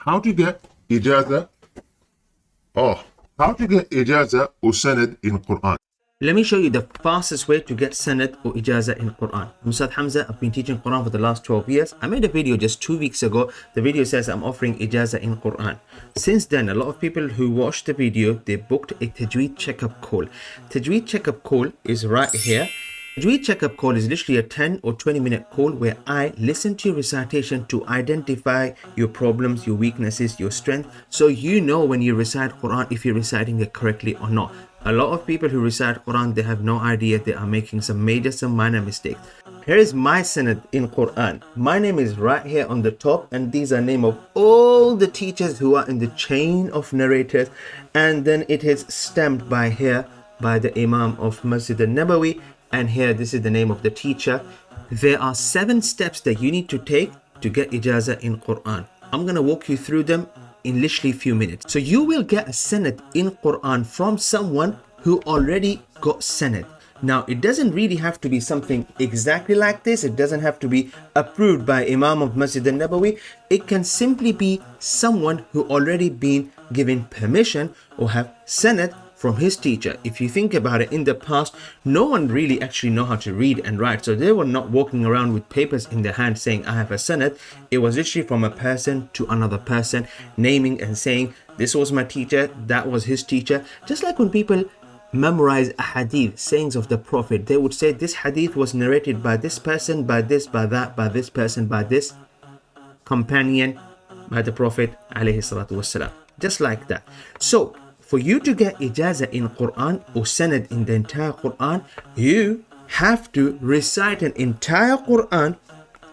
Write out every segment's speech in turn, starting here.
how to get Ijazah or Sanad in Quran. Let me show you the fastest way to get Sanad or Ijazah in Quran. I'm Ustaz Hamza. I've been teaching Quran for the last 12 years. I made a video just 2 weeks ago. The video says I'm offering Ijazah in Quran. Since then, a lot of people who watched the video, they booked a Tajweed checkup call. Tajweed checkup call is right here. Tajweed checkup call is literally a 10 or 20 minute call where I listen to your recitation to identify your problems, your weaknesses, your strength, so you know when you recite Quran if you're reciting it correctly or not. A lot of people who recite Quran, they have no idea they are making some major, some minor mistakes. Here is my Sanad in Quran. My name is right here on the top, and these are name of all the teachers who are in the chain of narrators, and then it is stamped by here by the Imam of Masjid al-Nabawi, and here this is the name of the teacher. There are 7 steps that you need to take to get Ijazah in Quran. I'm going to walk you through them in literally a few minutes. So you will get a Sanad in Quran from someone who already got Sanad. Now, it doesn't really have to be something exactly like this. It doesn't have to be approved by Imam of Masjid al-Nabawi. It can simply be someone who already been given permission or have Sanad from his teacher. If you think about it, in the past, no one really actually know how to read and write. So they were not walking around with papers in their hand saying, I have a Sanad. It was literally from a person to another person, naming and saying, this was my teacher, that was his teacher. Just like when people memorize a hadith, sayings of the Prophet, they would say this hadith was narrated by this person, by this, by that, by this person, by this companion, by the Prophet alayhi salatu wasalam. Just like that. So for you to get Ijazah in Quran or Sanad in the entire Quran, you have to recite an entire Quran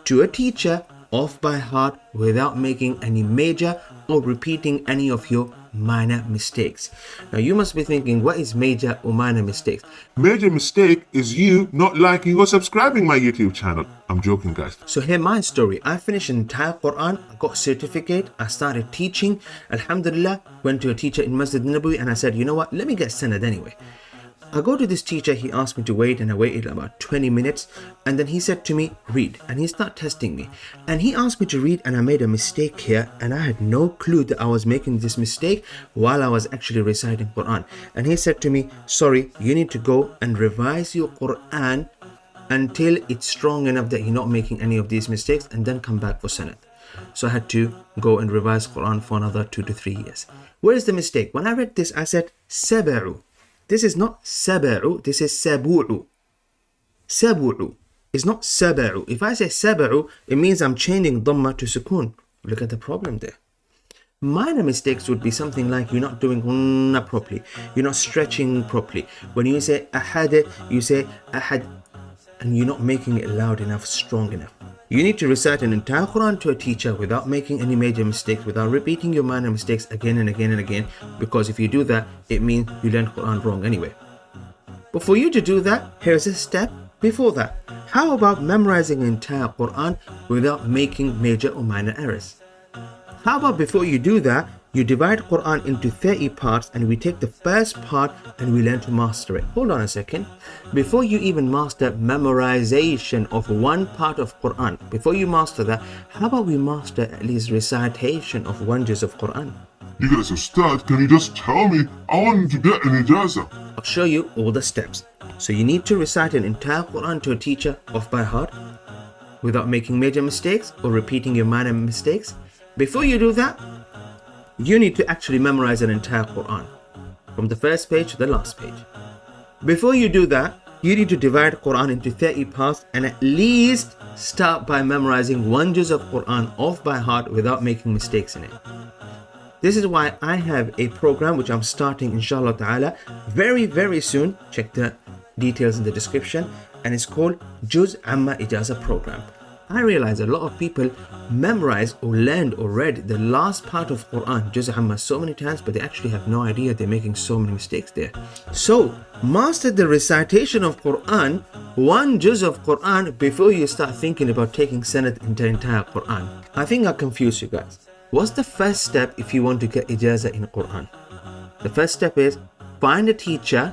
to a teacher off by heart without making any major or repeating any of your minor mistakes. Now you must be thinking, what is major or minor mistakes? Major mistake is you not liking or subscribing my YouTube channel. I'm joking, guys. So hear my story. I finished an entire Quran, I got a certificate, I started teaching. Alhamdulillah, went to a teacher in Masjid al-Nabawi and I said, you know what, let me get Sanad anyway. I go to this teacher, he asked me to wait, and I waited about 20 minutes, and then he said to me, read, and he started testing me, and he asked me to read, and I made a mistake here, and I had no clue that I was making this mistake while I was actually reciting Quran. And he said to me, sorry, you need to go and revise your Quran until it's strong enough that you're not making any of these mistakes, and then come back for Sanad. So I had to go and revise Quran for another 2 to 3 years. Where is the mistake? When I read this, I said, sab'u. This is not sab'u, this is sabu'u. Sabu'u is not sab'u. If I say sab'u, it means I'm changing dhamma to sukoon. Look at the problem there. Minor mistakes would be something like you're not doing gunna properly, you're not stretching properly. When you say ahad, you say ahad, and you're not making it loud enough, strong enough. You need to recite an entire Quran to a teacher without making any major mistakes, without repeating your minor mistakes again and again and again, because if you do that, it means you learned Quran wrong anyway. But for you to do that, here's a step before that. How about memorizing an entire Quran without making major or minor errors? How about before you do that, you divide Quran into 30 parts and we take the first part and we learn to master it. Hold on a second. Before you even master memorization of one part of Quran, before you master that, how about we master at least recitation of 1 juz of Quran? You guys, Ustaz, can you just tell me? I want to get an Ijazah. I'll show you all the steps. So you need to recite an entire Quran to a teacher off by heart without making major mistakes or repeating your minor mistakes. Before you do that, you need to actually memorize an entire Quran from the first page to the last page. Before you do that, you need to divide Quran into 30 parts and at least start by memorizing 1 juz of Quran off by heart without making mistakes in it. This is why I have a program which I'm starting inshallah ta'ala very soon. Check the details in the description, and it's called Juz Amma Ijazah program. I realize a lot of people memorize or learned or read the last part of Quran, Juz Amma, so many times, but they actually have no idea they're making so many mistakes there. So, master the recitation of Quran, 1 juz of Quran, before you start thinking about taking Sanad into the entire Quran. I think I confused you guys. What's the first step if you want to get Ijazah in Quran? The first step is find a teacher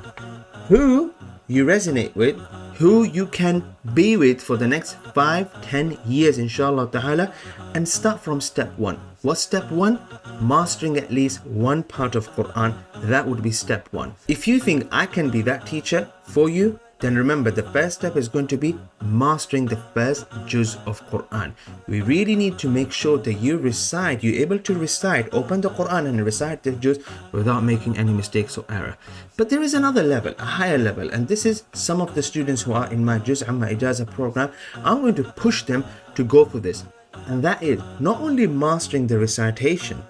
who you resonate with, who you can be with for the next 5-10 years inshallah ta'ala, and start from step 1. What's step 1? Mastering at least one part of Quran. That would be step 1. If you think I can be that teacher for you, then remember the first step is going to be mastering the first juz of Quran. We really need to make sure that you're able to recite, open the Quran and recite the juz without making any mistakes or error. But there is another level, a higher level, and this is some of the students who are in my Juz Amma Ijazah program. I'm going to push them to go for this. And that is not only mastering the recitation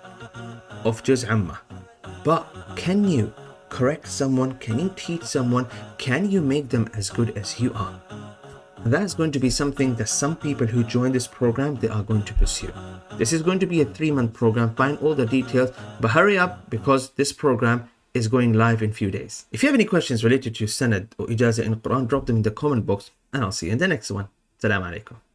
of Juz Amma, but can you correct someone? Can you teach someone? Can you make them as good as you are? And that's going to be something that some people who join this program, they are going to pursue. This is going to be a 3-month program. Find all the details, but hurry up because this program is going live in few days. If you have any questions related to Sanad or Ijazah in Quran, drop them in the comment box and I'll see you in the next one. Assalamu alaikum.